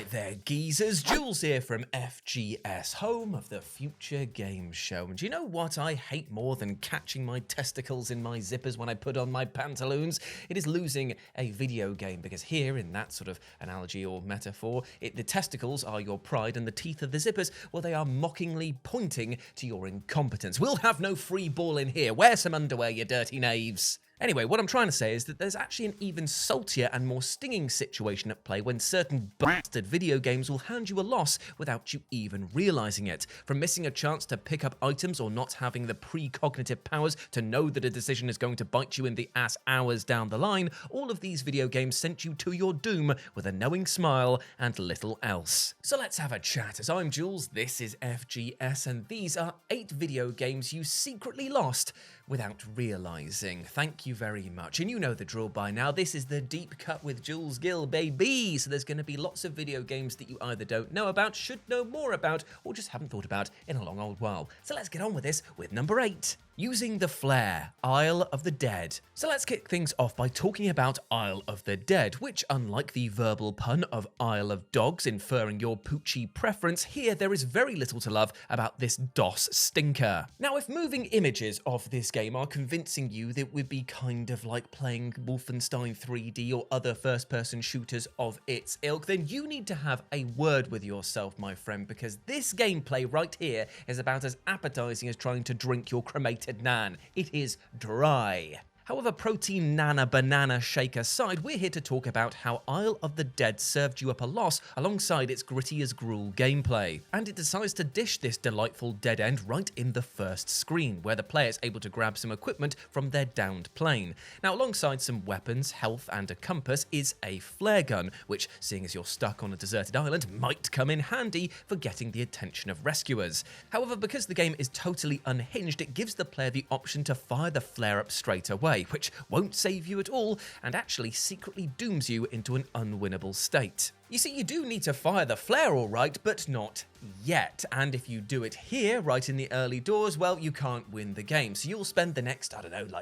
Right there, geezers. Jules here from FGS, home of the Future Games Show. And do you know what I hate more than catching my testicles in my zippers when I put on my pantaloons? It is losing a video game, because here, in that sort of analogy or metaphor, the testicles are your pride and the teeth are the zippers, well, they are mockingly pointing to your incompetence. We'll have no free ball in here. Wear some underwear, you dirty knaves. Anyway, what I'm trying to say is that there's actually an even saltier and more stinging situation at play when certain bastard video games will hand you a loss without you even realizing it. From missing a chance to pick up items or not having the precognitive powers to know that a decision is going to bite you in the ass hours down the line, all of these video games sent you to your doom with a knowing smile and little else. So let's have a chat. As I'm Jules, this is FGS, and these are 8 video games you secretly lost without realizing. Thank you very much. And you know the drill by now. This is the Deep Cut with Jules Gill, baby. So there's going to be lots of video games that you either don't know about, should know more about, or just haven't thought about in a long old while. So let's get on with this with number 8. Using the Flare, Isle of the Dead. So let's kick things off by talking about Isle of the Dead, which, unlike the verbal pun of Isle of Dogs inferring your poochie preference, here there is very little to love about this DOS stinker. Now, if moving images of this game are convincing you that it would be kind of like playing Wolfenstein 3D or other first-person shooters of its ilk, then you need to have a word with yourself, my friend, because this gameplay right here is about as appetizing as trying to drink your cremated nan. It is dry. However, protein nana banana shake aside, we're here to talk about how Isle of the Dead served you up a loss alongside its gritty as gruel gameplay. And it decides to dish this delightful dead end right in the first screen, where the player is able to grab some equipment from their downed plane. Now, alongside some weapons, health, and a compass is a flare gun, which, seeing as you're stuck on a deserted island, might come in handy for getting the attention of rescuers. However, because the game is totally unhinged, it gives the player the option to fire the flare up straight away, which won't save you at all and actually secretly dooms you into an unwinnable state. You see, you do need to fire the flare all right, but not yet. And if you do it here, right in the early doors, well, you can't win the game. So you'll spend the next,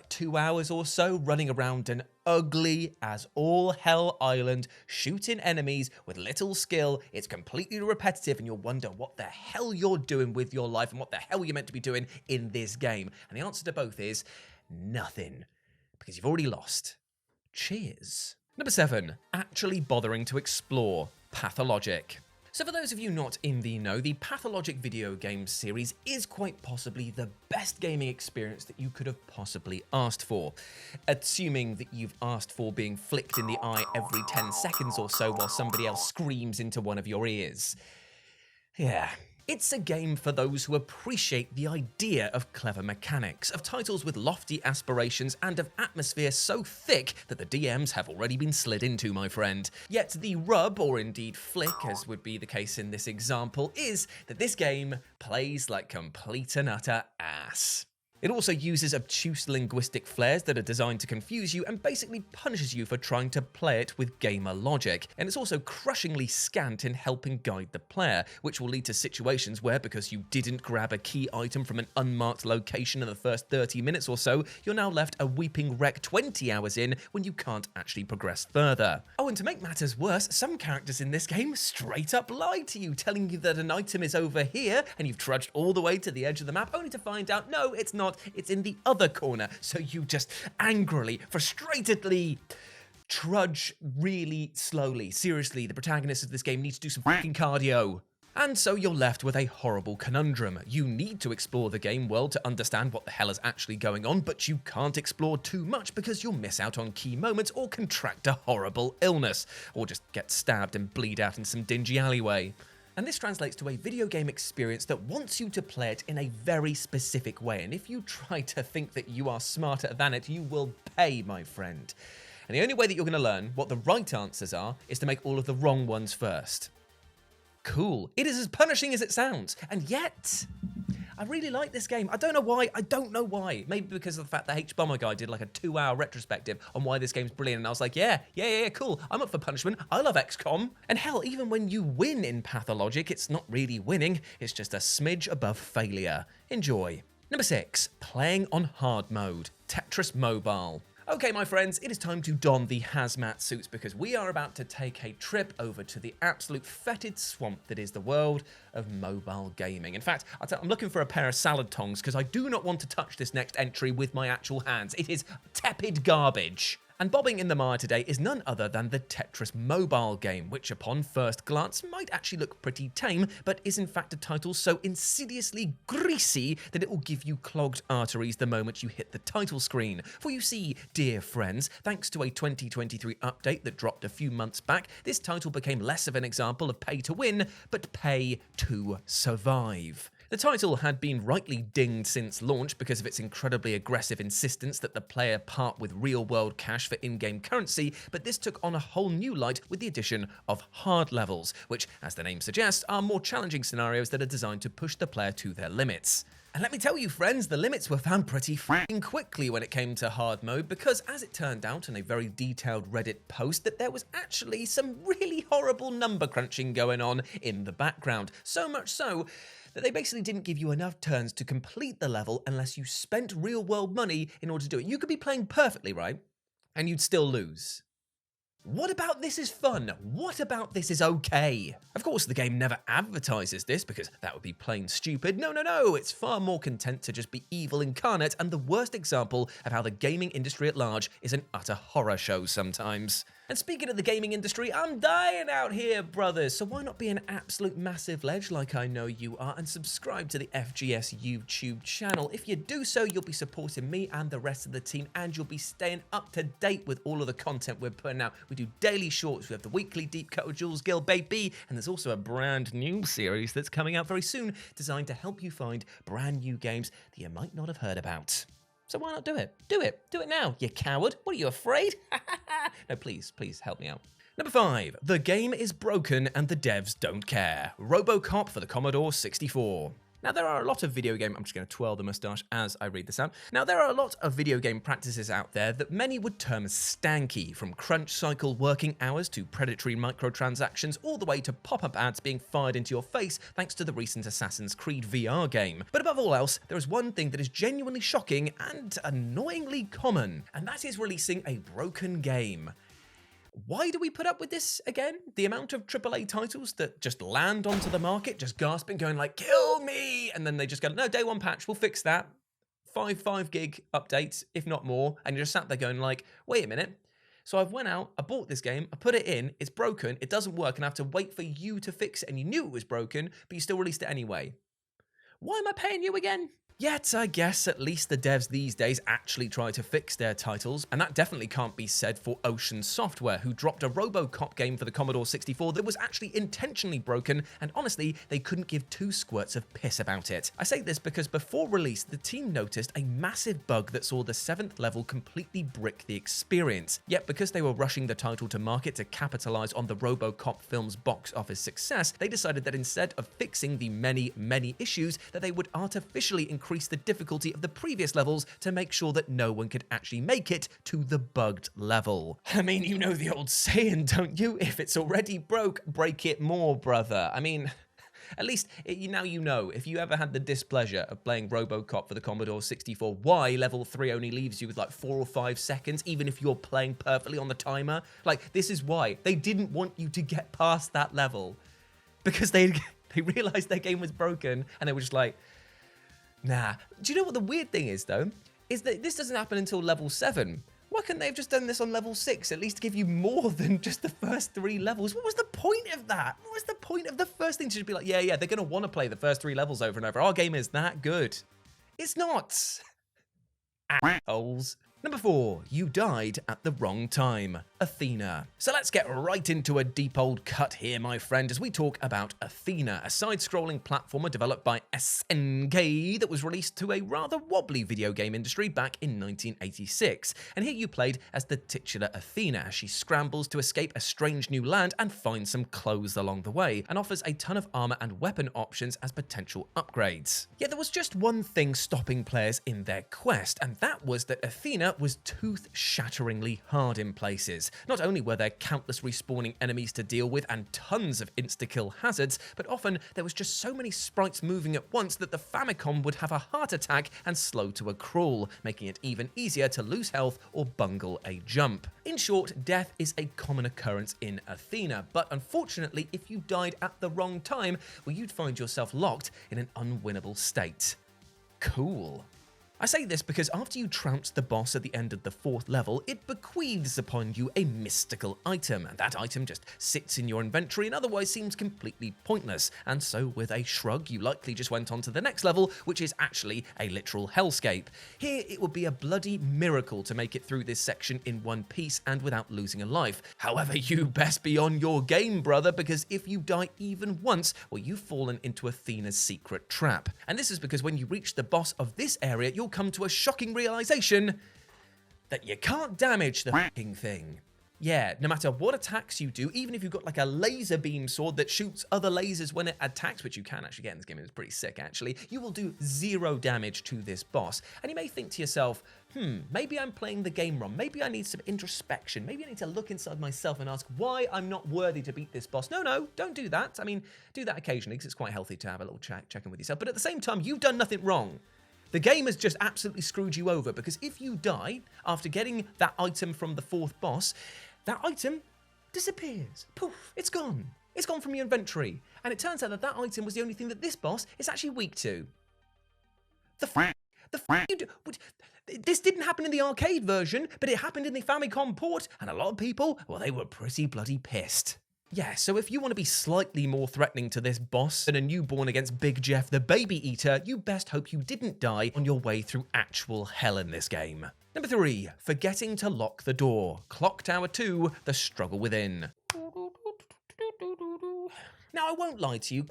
2 hours or so running around an ugly as all hell island, shooting enemies with little skill. It's completely repetitive and you'll wonder what the hell you're doing with your life and what the hell you're meant to be doing in this game. And the answer to both is nothing. Because you've already lost. Cheers. Number 7, actually bothering to explore, Pathologic. So for those of you not in the know, the Pathologic video game series is quite possibly the best gaming experience that you could have possibly asked for. Assuming that you've asked for being flicked in the eye every 10 seconds or so while somebody else screams into one of your ears. Yeah. It's a game for those who appreciate the idea of clever mechanics, of titles with lofty aspirations, and of atmosphere so thick that the DMs have already been slid into, my friend. Yet the rub, or indeed flick, as would be the case in this example, is that this game plays like complete and utter ass. It also uses obtuse linguistic flares that are designed to confuse you and basically punishes you for trying to play it with gamer logic. And it's also crushingly scant in helping guide the player, which will lead to situations where, because you didn't grab a key item from an unmarked location in the first 30 minutes or so, you're now left a weeping wreck 20 hours in when you can't actually progress further. Oh, and to make matters worse, some characters in this game straight up lie to you, telling you that an item is over here and you've trudged all the way to the edge of the map only to find out, no, it's not. It's in the other corner, so you just angrily, frustratedly trudge really slowly. Seriously, the protagonist of this game needs to do some fucking cardio. And so you're left with a horrible conundrum. You need to explore the game world to understand what the hell is actually going on, but you can't explore too much because you'll miss out on key moments or contract a horrible illness, or just get stabbed and bleed out in some dingy alleyway. And this translates to a video game experience that wants you to play it in a very specific way. And if you try to think that you are smarter than it, you will pay, my friend. And the only way that you're going to learn what the right answers are is to make all of the wrong ones first. Cool. It is as punishing as it sounds. And yet, I really like this game. I don't know why. Maybe because of the fact that H-Bomber Guy did like a 2-hour retrospective on why this game's brilliant. And I was like, yeah, cool. I'm up for punishment. I love XCOM. And hell, even when you win in Pathologic, it's not really winning. It's just a smidge above failure. Enjoy. Number 6, playing on hard mode, Tetris Mobile. Okay, my friends, it is time to don the hazmat suits because we are about to take a trip over to the absolute fetid swamp that is the world of mobile gaming. In fact, I'm looking for a pair of salad tongs because I do not want to touch this next entry with my actual hands. It is tepid garbage. And bobbing in the mire today is none other than the Tetris mobile game, which upon first glance might actually look pretty tame, but is in fact a title so insidiously greasy that it will give you clogged arteries the moment you hit the title screen. For you see, dear friends, thanks to a 2023 update that dropped a few months back, this title became less of an example of pay to win, but pay to survive. The title had been rightly dinged since launch because of its incredibly aggressive insistence that the player part with real-world cash for in-game currency, but this took on a whole new light with the addition of hard levels, which, as the name suggests, are more challenging scenarios that are designed to push the player to their limits. And let me tell you, friends, the limits were found pretty f***ing quickly when it came to hard mode because, as it turned out in a very detailed Reddit post, that there was actually some really horrible number crunching going on in the background. So much so that they basically didn't give you enough turns to complete the level unless you spent real-world money in order to do it. You could be playing perfectly, right? And you'd still lose. What about this is fun? What about this is okay? Of course, the game never advertises this because that would be plain stupid. No, it's far more content to just be evil incarnate and the worst example of how the gaming industry at large is an utter horror show sometimes. And speaking of the gaming industry, I'm dying out here, brothers, so why not be an absolute massive ledge like I know you are and subscribe to the FGS YouTube channel. If you do so, you'll be supporting me and the rest of the team and you'll be staying up to date with all of the content we're putting out. We do daily shorts, we have the weekly deep cut with Jules baby, and there's also a brand new series that's coming out very soon designed to help you find brand new games that you might not have heard about. So why not do it? Do it now, you coward. What are you, afraid? No, please help me out. Number 5, the game is broken and the devs don't care. Robocop for the Commodore 64. Now, there are a lot of video game, I'm just going to twirl the mustache as I read this out. Now, there are a lot of video game practices out there that many would term as stanky, from crunch cycle working hours to predatory microtransactions, all the way to pop-up ads being fired into your face thanks to the recent Assassin's Creed VR game. But above all else, there is one thing that is genuinely shocking and annoyingly common, and that is releasing a broken game. Why do we put up with this again? The amount of AAA titles that just land onto the market, just gasping, going like, kill me! And then they just go, no, day one patch, we'll fix that. 5 gig updates, if not more. And you're just sat there going like, wait a minute. So I've went out, I bought this game, I put it in, it's broken, it doesn't work, and I have to wait for you to fix it. And you knew it was broken, but you still released it anyway. Why am I paying you again? Yet, I guess at least the devs these days actually try to fix their titles, and that definitely can't be said for Ocean Software, who dropped a Robocop game for the Commodore 64 that was actually intentionally broken, and honestly, they couldn't give 2 squirts of piss about it. I say this because before release, the team noticed a massive bug that saw the 7th level completely brick the experience. Yet, because they were rushing the title to market to capitalize on the Robocop film's box office success, they decided that instead of fixing the many issues, that they would artificially increase the difficulty of the previous levels to make sure that no one could actually make it to the bugged level. I mean, you know the old saying, don't you? If it's already broke, break it more, brother. I mean, at least now you know, if you ever had the displeasure of playing Robocop for the Commodore 64, why level 3 only leaves you with like 4 or 5 seconds, even if you're playing perfectly on the timer. Like, this is why. They didn't want you to get past that level. Because they realized their game was broken, and they were just like, nah. Do you know what the weird thing is, though? Is that this doesn't happen until level 7. Why couldn't they have just done this on level 6, at least to give you more than just the first 3 levels? What was the point of that? What was the point of the first thing to just be like, yeah, they're going to want to play the first 3 levels over and over. Our game is that good. It's not. Assholes. Number 4, you died at the wrong time. Athena. So let's get right into a deep old cut here, my friend, as we talk about Athena, a side-scrolling platformer developed by SNK that was released to a rather wobbly video game industry back in 1986. And here you played as the titular Athena as she scrambles to escape a strange new land and find some clothes along the way, and offers a ton of armor and weapon options as potential upgrades. Yet there was just one thing stopping players in their quest, and that was that Athena that was tooth-shatteringly hard in places. Not only were there countless respawning enemies to deal with and tons of insta-kill hazards, but often there was just so many sprites moving at once that the Famicom would have a heart attack and slow to a crawl, making it even easier to lose health or bungle a jump. In short, death is a common occurrence in Athena, but unfortunately, if you died at the wrong time, well, you'd find yourself locked in an unwinnable state. Cool. I say this because after you trounce the boss at the end of the 4th level, it bequeaths upon you a mystical item, and that item just sits in your inventory and otherwise seems completely pointless. And so with a shrug, you likely just went on to the next level, which is actually a literal hellscape. Here, it would be a bloody miracle to make it through this section in one piece and without losing a life. However, you best be on your game, brother, because if you die even once, well, you've fallen into Athena's secret trap. And this is because when you reach the boss of this area, you'll come to a shocking realization that you can't damage the fucking thing. Yeah, no matter what attacks you do, even if you've got like a laser beam sword that shoots other lasers when it attacks, which you can actually get in this game, it's pretty sick actually, you will do 0 damage to this boss. And you may think to yourself, maybe I'm playing the game wrong, maybe I need some introspection, maybe I need to look inside myself and ask why I'm not worthy to beat this boss. No, don't do that. I mean, do that occasionally because it's quite healthy to have a little check-in with yourself, but at the same time, you've done nothing wrong. The game has just absolutely screwed you over because if you die after getting that item from the 4th boss, that item disappears. Poof, it's gone. It's gone from your inventory. And it turns out that that item was the only thing that this boss is actually weak to. This didn't happen in the arcade version, but it happened in the Famicom port, and a lot of people, well, they were pretty bloody pissed. Yeah, so if you want to be slightly more threatening to this boss than a newborn against Big Jeff the Baby Eater, you best hope you didn't die on your way through actual hell in this game. Number 3, forgetting to lock the door. Clock Tower 2, The Struggle Within. Now, I won't lie to you.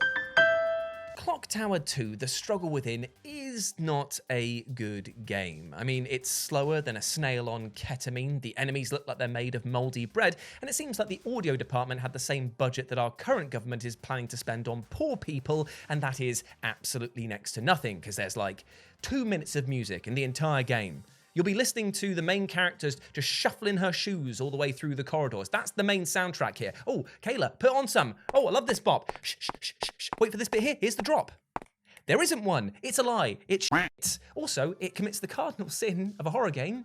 Clock Tower 2, The Struggle Within, is not a good game. I mean, it's slower than a snail on ketamine, the enemies look like they're made of mouldy bread, and it seems like the audio department had the same budget that our current government is planning to spend on poor people, and that is absolutely next to nothing, because there's like 2 minutes of music in the entire game. You'll be listening to the main characters just shuffling her shoes all the way through the corridors. That's the main soundtrack here. Oh, Kayla, put on some. Oh, I love this bop. Shh, shh, shh, shh, shh. Wait for this bit here. Here's the drop. There isn't one. It's a lie. It's shit. Also, it commits the cardinal sin of a horror game.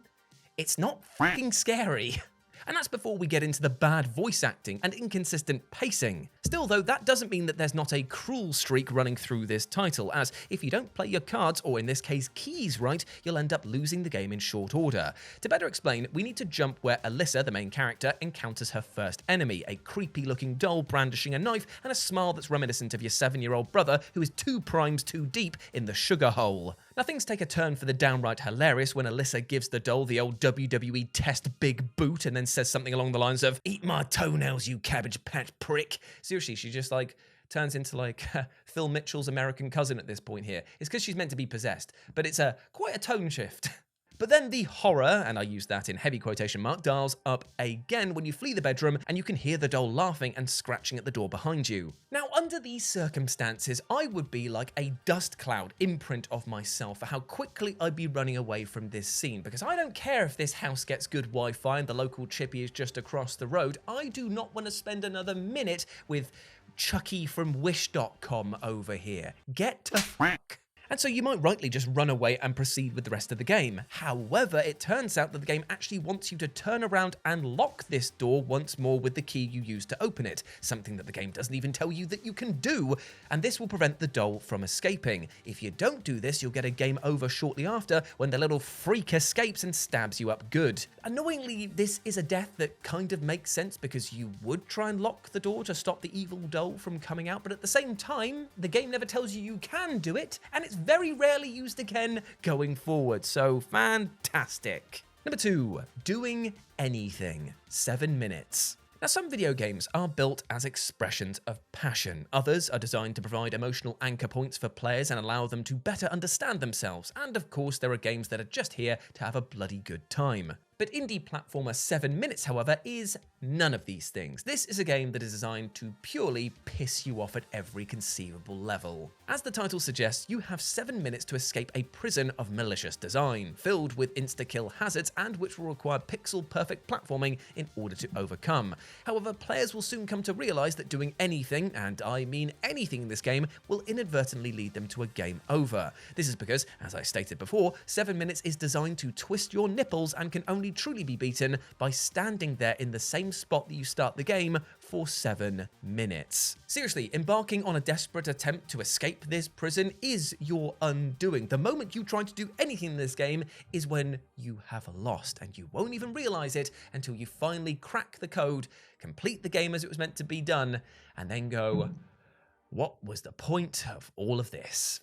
It's not fucking scary. And that's before we get into the bad voice acting and inconsistent pacing. Still though, that doesn't mean that there's not a cruel streak running through this title, as if you don't play your cards, or in this case keys, right, you'll end up losing the game in short order. To better explain, we need to jump where Alyssa, the main character, encounters her first enemy, a creepy looking doll brandishing a knife and a smile that's reminiscent of your 7-year-old brother who is 2 primes too deep in the sugar hole. Now things take a turn for the downright hilarious when Alyssa gives the doll the old WWE test big boot and then says something along the lines of, "Eat my toenails, you Cabbage Patch prick." Seriously, she just like turns into like Phil Mitchell's American cousin at this point here. It's because she's meant to be possessed, but it's quite a tone shift. But then the horror, and I use that in heavy quotation mark, dials up again when you flee the bedroom and you can hear the doll laughing and scratching at the door behind you. Now, under these circumstances, I would be like a dust cloud imprint of myself for how quickly I'd be running away from this scene, because I don't care if this house gets good Wi-Fi and the local chippy is just across the road. I do not want to spend another minute with Chucky from Wish.com over here. Get to fuck. And so you might rightly just run away and proceed with the rest of the game. However, it turns out that the game actually wants you to turn around and lock this door once more with the key you used to open it, something that the game doesn't even tell you that you can do, and this will prevent the doll from escaping. If you don't do this, you'll get a game over shortly after when the little freak escapes and stabs you up good. Annoyingly, this is a death that kind of makes sense because you would try and lock the door to stop the evil doll from coming out, but at the same time, the game never tells you you can do it, and it's very rarely used again going forward, so fantastic. Number 2, doing anything. 7 minutes. Now, some video games are built as expressions of passion. Others are designed to provide emotional anchor points for players and allow them to better understand themselves. And of course, there are games that are just here to have a bloody good time. But indie platformer 7 Minutes, however, is none of these things. This is a game that is designed to purely piss you off at every conceivable level. As the title suggests, you have 7 minutes to escape a prison of malicious design, filled with insta-kill hazards and which will require pixel-perfect platforming in order to overcome. However, players will soon come to realize that doing anything, and I mean anything in this game, will inadvertently lead them to a game over. This is because, as I stated before, 7 minutes is designed to twist your nipples and can only truly be beaten by standing there in the same spot that you start the game for 7 minutes. Seriously, embarking on a desperate attempt to escape this prison is your undoing. The moment you try to do anything in this game is when you have lost, and you won't even realize it until you finally crack the code, complete the game as it was meant to be done, and then go, what was the point of all of this?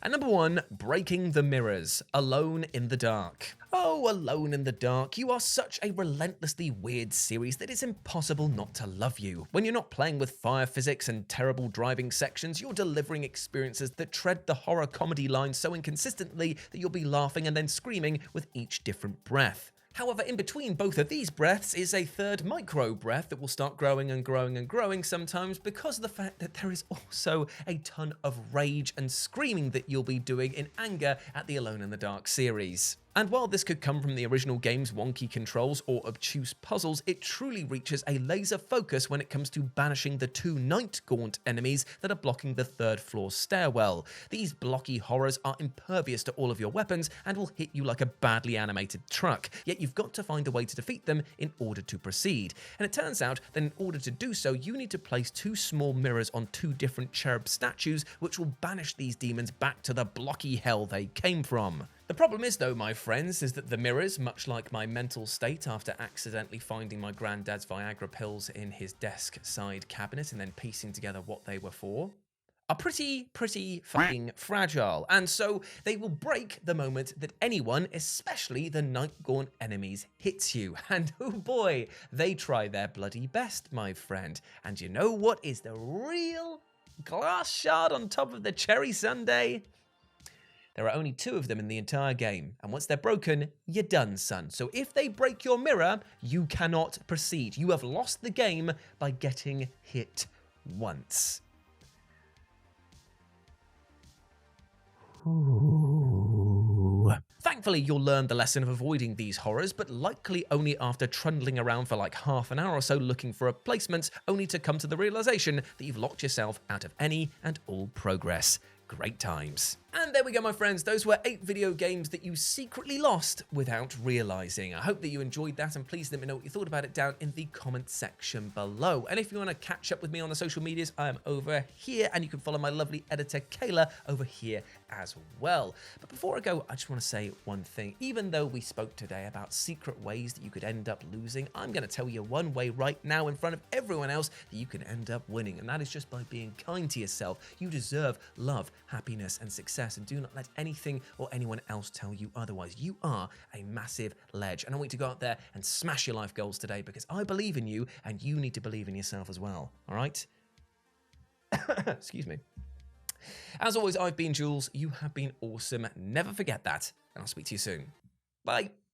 And number 1, Breaking the Mirrors, Alone in the Dark. Oh, Alone in the Dark, you are such a relentlessly weird series that it's impossible not to love you. When you're not playing with fire physics and terrible driving sections, you're delivering experiences that tread the horror comedy line so inconsistently that you'll be laughing and then screaming with each different breath. However, in between both of these breaths is a third micro breath that will start growing and growing and growing sometimes because of the fact that there is also a ton of rage and screaming that you'll be doing in anger at the Alone in the Dark series. And while this could come from the original game's wonky controls or obtuse puzzles, it truly reaches a laser focus when it comes to banishing the 2 night gaunt enemies that are blocking the 3rd floor stairwell. These blocky horrors are impervious to all of your weapons and will hit you like a badly animated truck, yet you've got to find a way to defeat them in order to proceed. And it turns out that in order to do so, you need to place 2 small mirrors on 2 different cherub statues, which will banish these demons back to the blocky hell they came from. The problem is, though, my friends, is that the mirrors, much like my mental state after accidentally finding my granddad's Viagra pills in his desk side cabinet and then piecing together what they were for, are pretty fucking fragile. And so they will break the moment that anyone, especially the night gaunt enemies, hits you. And oh boy, they try their bloody best, my friend. And you know what is the real glass shard on top of the cherry sundae? There are only 2 of them in the entire game, and once they're broken, you're done, son. So if they break your mirror, you cannot proceed. You have lost the game by getting hit once. Ooh. Thankfully, you'll learn the lesson of avoiding these horrors, but likely only after trundling around for like half an hour or so looking for replacements, only to come to the realization that you've locked yourself out of any and all progress. Great times. And there we go, my friends. Those were 8 video games that you secretly lost without realizing. I hope that you enjoyed that, and please let me know what you thought about it down in the comment section below. And if you want to catch up with me on the social medias, I am over here, and you can follow my lovely editor, Kayla, over here as well. But before I go, I just want to say one thing. Even though we spoke today about secret ways that you could end up losing, I'm going to tell you one way right now in front of everyone else that you can end up winning, and that is just by being kind to yourself. You deserve love, happiness, and success, and do not let anything or anyone else tell you otherwise. You are a massive ledge, and I want you to go out there and smash your life goals today, because I believe in you, and you need to believe in yourself as well. All right? Excuse me. As always, I've been Jules. You have been awesome. Never forget that, and I'll speak to you soon. Bye.